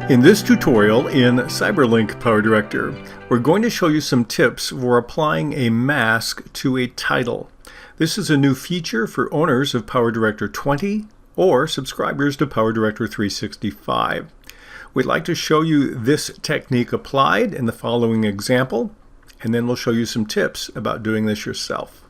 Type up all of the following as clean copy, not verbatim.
In this tutorial in CyberLink PowerDirector, we're going to show you some tips for applying a mask to a title. This is a new feature for owners of PowerDirector 20 or subscribers to PowerDirector 365. We'd like to show you this technique applied in the following example, and then we'll show you some tips about doing this yourself.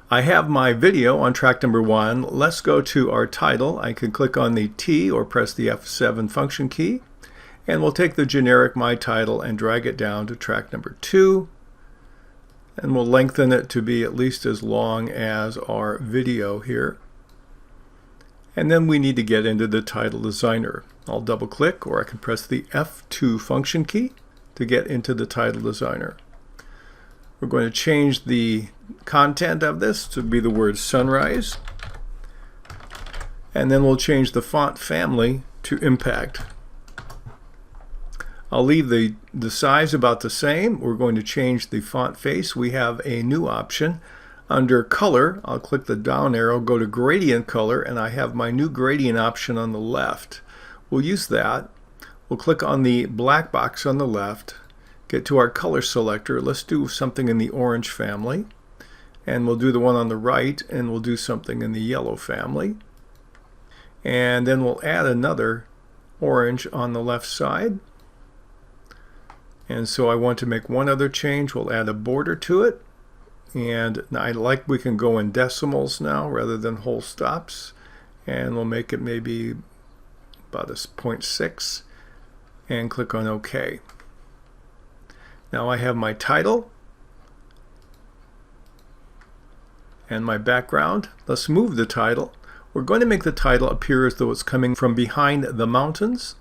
I have my video on track number 1. Let's go to our title. I can click on the T or press the F7 function key, and we'll take the generic My Title and drag it down to track number 2, and we'll lengthen it to be at least as long as our video here. And then we need to get into the title designer. I'll double click, or I can press the F2 function key to get into the title designer. We're going to change the content of this to be the word sunrise, and then we'll change the font family to impact. I'll leave the size about the same. We're going to change the font face. We have a new option under color. I'll click the down arrow, go to gradient color, and I have my new gradient option on the left. We'll use that. We'll click on the black box on the left, get to our color selector. Let's do something in the orange family, and we'll do the one on the right, and we'll do something in the yellow family, and then we'll add another orange on the left side. And so I want to make one other change. We'll add a border to it, and we can go in decimals now rather than whole stops, and we'll make it maybe about a 0.6 and click on OK. Now I have my title and my background. Let's move the title. We're going to make the title appear as though it's coming from behind the mountains,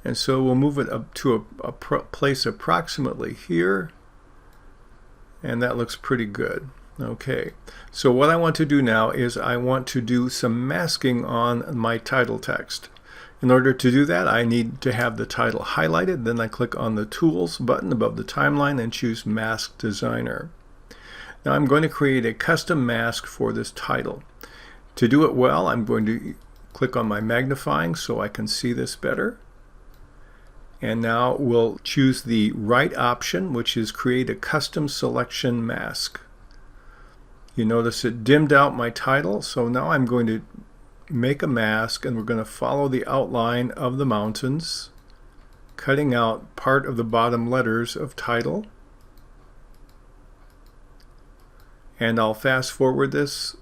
and so we'll move it up to a place approximately here, and that looks pretty good. Okay, so what I want to do now is I want to do some masking on my title text. In order to do that, I need to have the title highlighted. Then I click on the Tools button above the timeline and choose Mask Designer. Now I'm going to create a custom mask for this title. To do it well, I'm going to click on my magnifying so I can see this better. And now we'll choose the right option, which is Create a Custom Selection Mask. You notice it dimmed out my title, so now I'm going to make a mask, and we're going to follow the outline of the mountains, cutting out part of the bottom letters of title. And I'll fast forward this,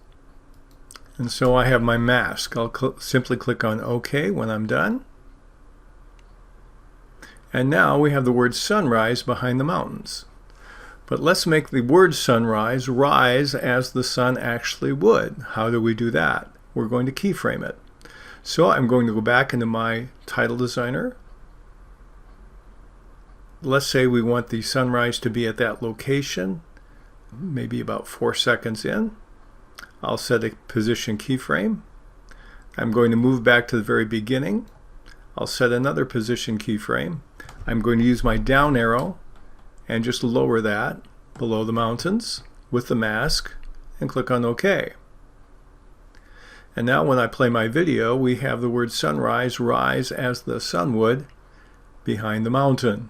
and so I have my mask. I'll simply click on OK when I'm done. And now we have the word sunrise behind the mountains. But let's make the word sunrise rise as the sun actually would. How do we do that? We're going to keyframe it. So I'm going to go back into my title designer. Let's say we want the sunrise to be at that location, maybe about 4 seconds in. I'll set a position keyframe. I'm going to move back to the very beginning. I'll set another position keyframe. I'm going to use my down arrow and just lower that below the mountains with the mask and click on OK. And now when I play my video, we have the word sunrise rise as the sun would behind the mountain.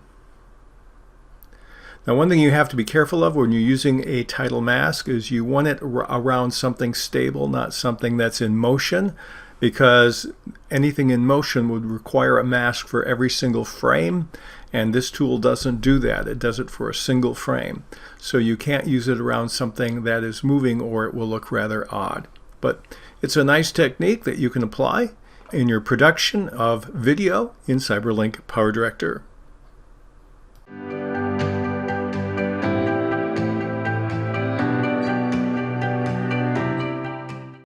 Now one thing you have to be careful of when you're using a title mask is you want it around something stable, not something that's in motion, because anything in motion would require a mask for every single frame, and this tool doesn't do that. It does it for a single frame. So you can't use it around something that is moving, or it will look rather odd. But it's a nice technique that you can apply in your production of video in CyberLink PowerDirector.